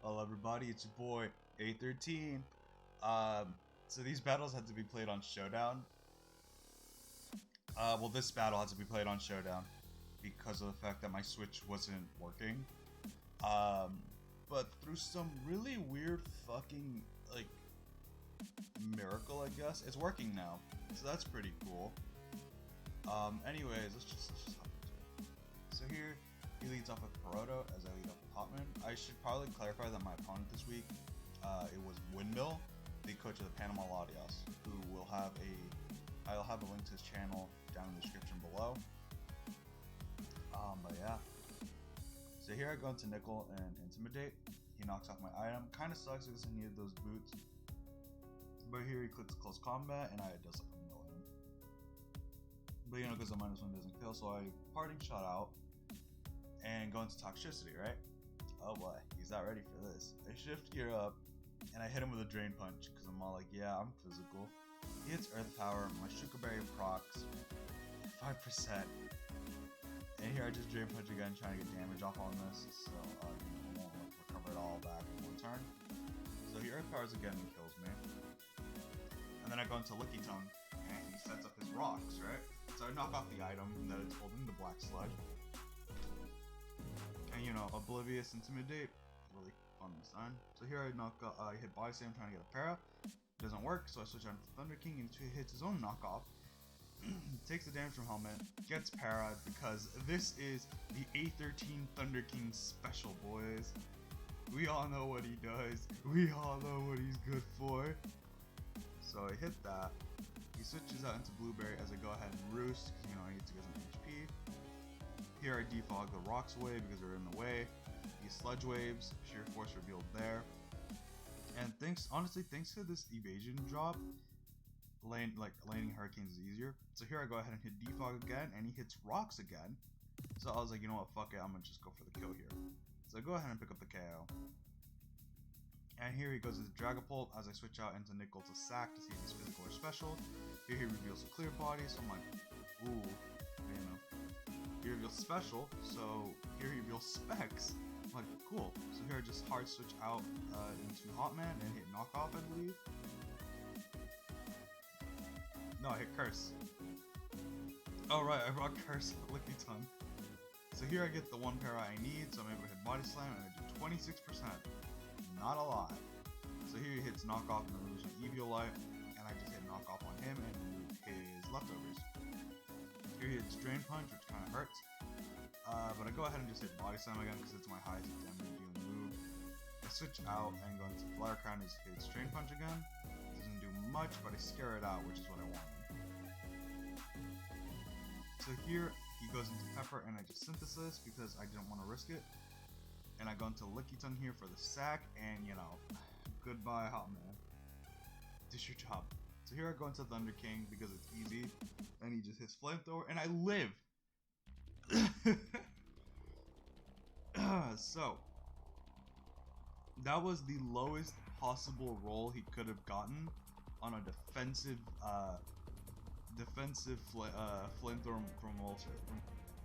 Hello everybody, it's your boy A13. So these battles had to be played on Showdown. Well, this battle had to be played on Showdown because of the fact that my Switch wasn't working. But through some really weird fucking, like, miracle, I guess, it's working now. So that's pretty cool. Anyways, let's just hop into it. So here, he leads off with Peroto as I lead off with Hotman. I should probably clarify that my opponent this week, it was Windmill, the coach of the Panama Latias, who will have I'll have a link to his channel down in the description below. But yeah. So here I go into Nickel and Intimidate. He knocks off my item. Kinda sucks because I needed those boots. But here he clicks Close Combat and I just like a million. But you know, because the -1 doesn't kill, so I parting shot out and go into Toxicity, right? Oh boy, he's not ready for this. I shift gear up and I hit him with a Drain Punch because I'm all like, yeah, I'm physical. He hits Earth Power, my Shuka Berry procs 5%. And here I just Drain Punch again, trying to get damage off on this, so I won't recover it all back in one turn. So he Earth Powers again and kills me. And then I go into Licky Tongue, and he sets up his rocks, right? So I knock off the item that it's holding, the Black Sludge. And you know, Oblivious Intimidate, really fun this time. So here I hit Body Slam trying to get a para. Doesn't work, so I switch on to Thunder King and he hits his own knockoff. Takes the damage from Helmet, gets para because this is the A13 Thunder King special, boys. We all know what he does. We all know what he's good for. So I hit that. He switches out into Blueberry as I go ahead and Roost because you know I need to get some HP. Here I defog the rocks away because they're in the way. These sludge waves, sheer force revealed there. And honestly, thanks to this evasion drop, landing hurricanes is easier. So here I go ahead and hit defog again, and he hits rocks again. So I was like, you know what, fuck it, I'm gonna just go for the kill here. So I go ahead and pick up the KO. And here he goes into Dragapult as I switch out into Nickel to sack to see if he's physical or special. Here he reveals a clear body, so I'm like, ooh, you know. He reveals special, so here he reveals specs. I'm like, cool. So here I just hard switch out into Hotman and hit knockoff, I believe. No, I hit Curse. Oh right, I brought Curse with Licky Tongue. So here I get the one para I need, so I'm able to hit Body Slam and I do 26%. Not a lot. So here he hits knockoff and removes an Eviolite, and I just hit knockoff on him and remove his leftovers. Here he hits Drain Punch, which kind of hurts. But I go ahead and just hit Body Slam again because it's my highest damage dealing move. I switch out and go into Flare Crown and hits Drain Punch again. Doesn't do much, but I scare it out, which is what I wanted. So here he goes into Pepper and I just Synthesis because I didn't want to risk it. And I go into Licky Tongue here for the sack, and you know, goodbye Hotman. Dish your job. So here I go into Thunder King because it's easy, and he just hits Flamethrower, and I live! So, that was the lowest possible roll he could have gotten on a defensive flamethrower from Moltres.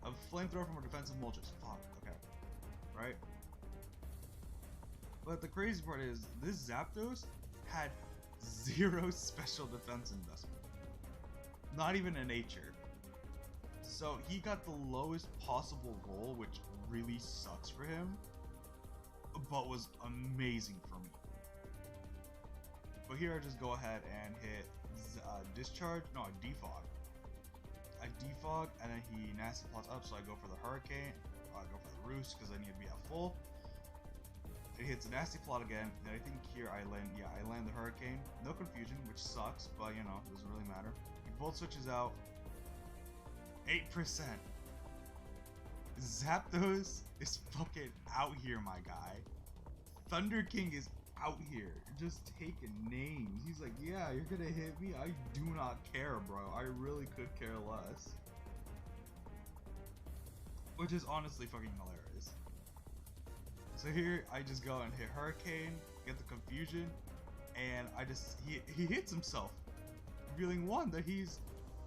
A flamethrower from a defensive Moltres. Fuck, okay. Right? But the crazy part is, this Zapdos had 0 special defense investment. Not even a nature. So he got the lowest possible roll, which really sucks for him, but was amazing for me. But here I just go ahead and hit Discharge, no, I defog. I defog, and then he nasty plots up, so I go for the Hurricane, I go for the Roost, because I need to be at full. It hits a nasty plot again, and I think here I land the Hurricane. No confusion, which sucks, but you know, it doesn't really matter. He Volt switches out. 8%. Zapdos is fucking out here, my guy. Thunder King is out here, just taking names. He's like, yeah, you're gonna hit me? I do not care, bro. I really could care less. Which is honestly fucking hilarious. So here I just go and hit Hurricane, get the confusion, and he hits himself, revealing one that he's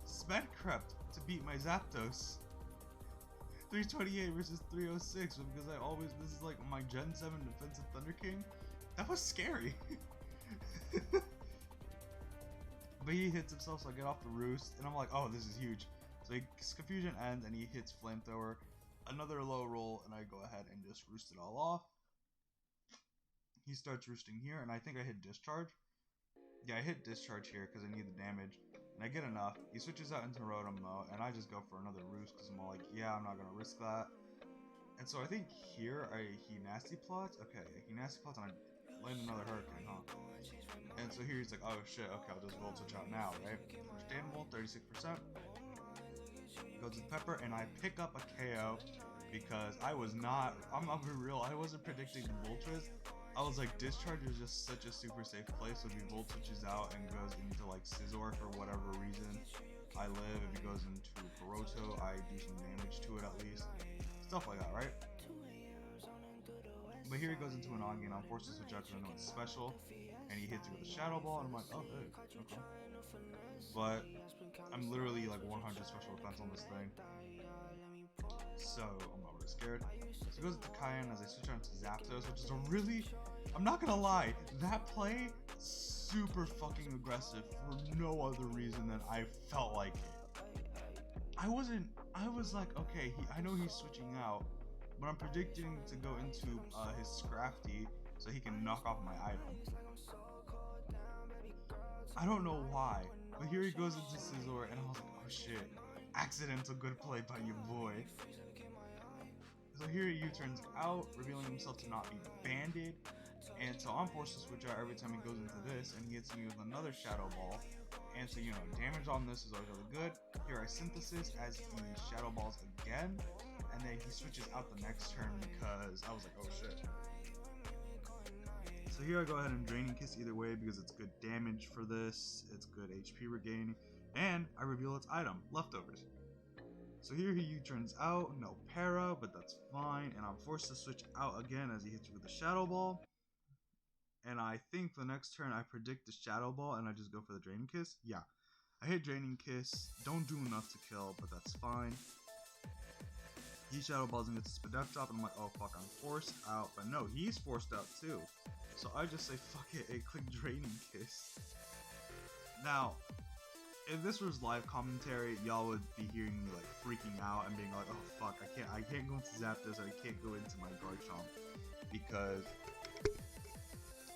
sped crept to beat my Zapdos. 328 versus 306 because this is like my Gen 7 defensive Thunder King. That was scary. But he hits himself, so I get off the roost, and I'm like, oh, this is huge. So his confusion ends, and he hits Flamethrower. Another low roll, and I go ahead and just roost it all off. He starts roosting here, and I think I hit Discharge. Yeah, I hit Discharge here because I need the damage, and I get enough. He switches out into Rotom though, and I just go for another roost because I'm all like, yeah, I'm not going to risk that. And so I think here, he nasty plots. Okay, he nasty plots, and I land another Hurricane, huh? And so here he's like, oh shit, okay, I'll just Volt Switch out now, right? Understandable, 36%. Goes to Pepper, and I pick up a KO because I'm not being real, I wasn't predicting the Voltras. I was like, Discharge is just such a super safe play, so if he Volt Switches out and goes into like Scizor for whatever reason, I live. If he goes into Peroto, I do some damage to it at least. Stuff like that, right? But here he goes into an on game. I'm forced to switch out because I know it's special, and he hits it with a Shadow Ball, and I'm like, oh, hey, okay. But I'm literally like 100 special defense on this thing, so I'm not really scared. So he goes into Cayenne as I switch on to Zapdos, which is a really, I'm not gonna lie, that play super fucking aggressive for no other reason than I felt like it. I was like, okay, I know he's switching out, but I'm predicting to go into his Scrafty so he can knock off my item. I don't know why, but here he goes into Scizor, and I was like, oh shit, accidental good play by your boy. So here he U-turns out, revealing himself to not be banded, and so I'm forced to switch out every time he goes into this, and he hits me with another Shadow Ball. And so, you know, damage on this is always really good. Here I Synthesis as he Shadow Balls again, and then he switches out the next turn because I was like, oh shit. So here I go ahead and Draining Kiss either way because it's good damage for this, it's good HP regain, and I reveal its item, Leftovers. So here he U-turns out, no para, but that's fine, and I'm forced to switch out again as he hits you with a Shadow Ball. And I think the next turn I predict the Shadow Ball and I just go for the Draining Kiss. Yeah, I hit Draining Kiss, don't do enough to kill, but that's fine. He Shadow Balls and gets a Spadef Drop, and I'm like, oh fuck, I'm forced out. But no, he's forced out too. So I just say fuck it and click Draining Kiss. Now, if this was live commentary, y'all would be hearing me like freaking out and being like, oh fuck, I can't go into Zapdos, I can't go into my Garchomp because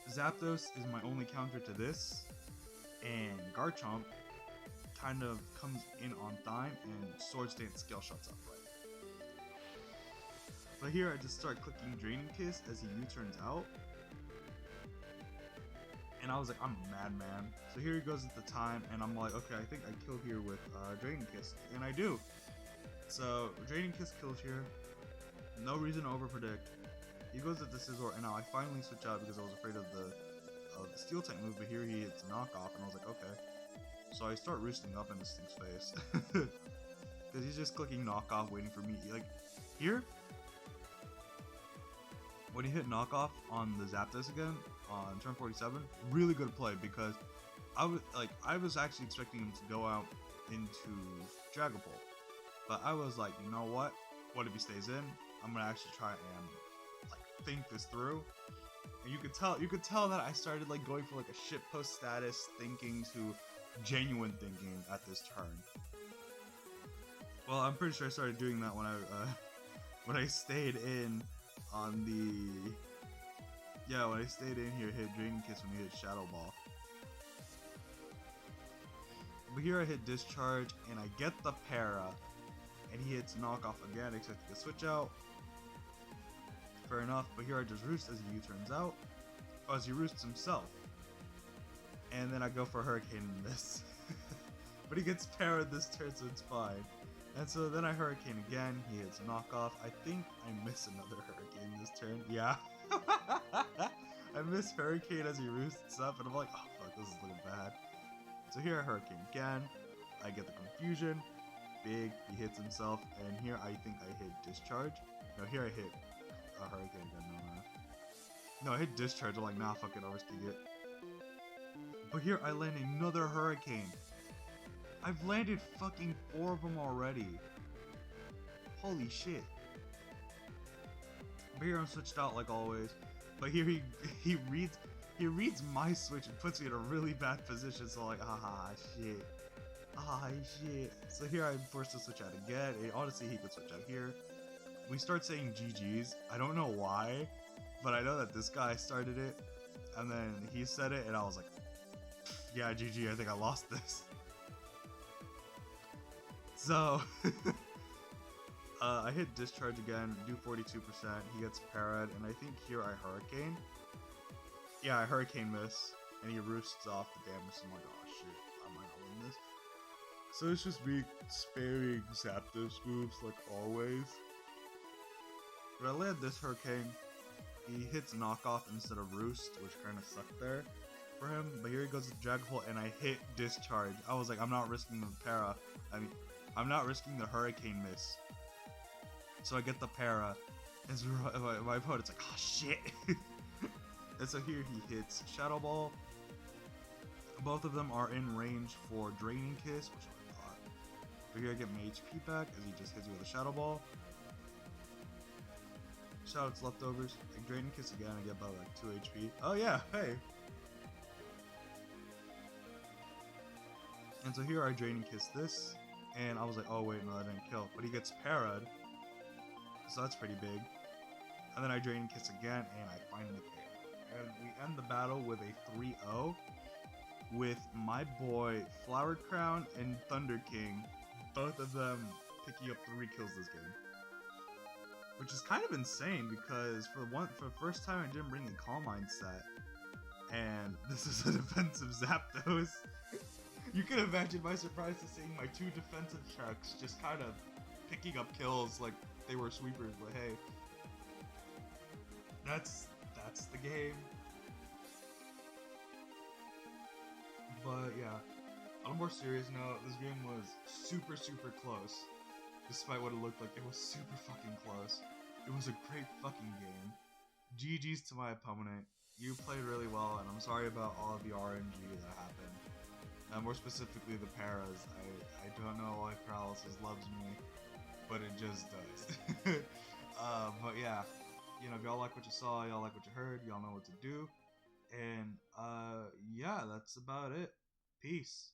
Zapdos is my only counter to this, and Garchomp kind of comes in on time and Swords Dance Scale Shots up right. But here I just start clicking Draining Kiss as he U-turns out. And I was like, I'm a madman. So here he goes at the time, and I'm like, okay, I think I kill here with Draining Kiss. And I do. So Draining Kiss kills here. No reason to overpredict. He goes at the Scizor, and now I finally switch out because I was afraid of the Steel type move, but here he hits knockoff, and I was like, okay. So I start roosting up in this thing's face. Because he's just clicking knockoff, waiting for me. Like, here, when he hit knockoff on the Zapdos again, on turn 47, really good play, because I was actually expecting him to go out into Dragapult. But I was like, you know what? What if he stays in? I'm gonna actually try and like think this through. And you could tell that I started like going for like a shitpost status thinking to genuine thinking at this turn. Well, I'm pretty sure I started doing that when I stayed in on the when I stayed in here, hit Draining Kiss when he hit Shadow Ball. But here I hit Discharge and I get the para, and he hits knockoff again, expecting to switch out. Fair enough, but here I just roost as he U-turns out. Oh, as he roosts himself. And then I go for Hurricane in this. But he gets parried this turn, so it's fine. And so then I Hurricane again, he hits knockoff. I think I miss another Hurricane this turn. Yeah. I miss Hurricane as he roosts up, and I'm like, oh fuck, this is looking bad. So here I Hurricane again. I get the confusion. Big, he hits himself, and here I think I hit Discharge. No, here I hit a Hurricane again. No, I hit Discharge. I'm like, nah, fuck it, I'll risk it. But here I land another Hurricane. I've landed fucking 4 of them already. Holy shit. But here I'm switched out like always. But here he reads my switch and puts me in a really bad position. So like, shit. Shit. So here I'm forced to switch out again. And honestly, he could switch out here. We start saying GG's. I don't know why, but I know that this guy started it. And then he said it, and I was like, yeah, GG, I think I lost this. So, I hit discharge again, do 42%, he gets parried, and I think here I hurricane. Yeah, I hurricane miss, and he roosts off the damage, so I'm like, oh shit, I might not win this. So it's just me spamming Zapdos moves like always. But I land this hurricane, he hits knockoff instead of roost, which kind of sucked there for him, but here he goes to Drag Hole, and I hit discharge. I was like, I'm not risking the para. I'm not risking the hurricane miss. So I get the para, and so my opponent's like, oh shit. And so here he hits Shadow Ball. Both of them are in range for Draining Kiss, which I thought. But here I get my HP back as he just hits me with a Shadow Ball. Shout out to leftovers. Like Draining Kiss again, I get about like 2 HP. Oh yeah, hey. And so here I Draining Kiss this, and I was like, oh wait, no, that didn't kill. But he gets parried, so that's pretty big. And then I Draining Kiss again, and I finally KO. And we end the battle with a 3-0, with my boy Flower Crown and Thunder King, both of them picking up 3 kills this game. Which is kind of insane because for the first time I didn't bring a Calm Mindset, and this is a defensive Zapdos. You can imagine my surprise to seeing my 2 defensive Sharks just kind of picking up kills like they were sweepers, but hey, that's the game. But yeah, on a more serious note, this game was super close. Despite what it looked like, it was super fucking close. It was a great fucking game. GG's to my opponent. You played really well, and I'm sorry about all of the RNG that happened. More specifically, the paras. I don't know why Paralysis loves me, but it just does. But yeah, you know, if y'all like what you saw, y'all like what you heard, y'all know what to do. And yeah, that's about it. Peace.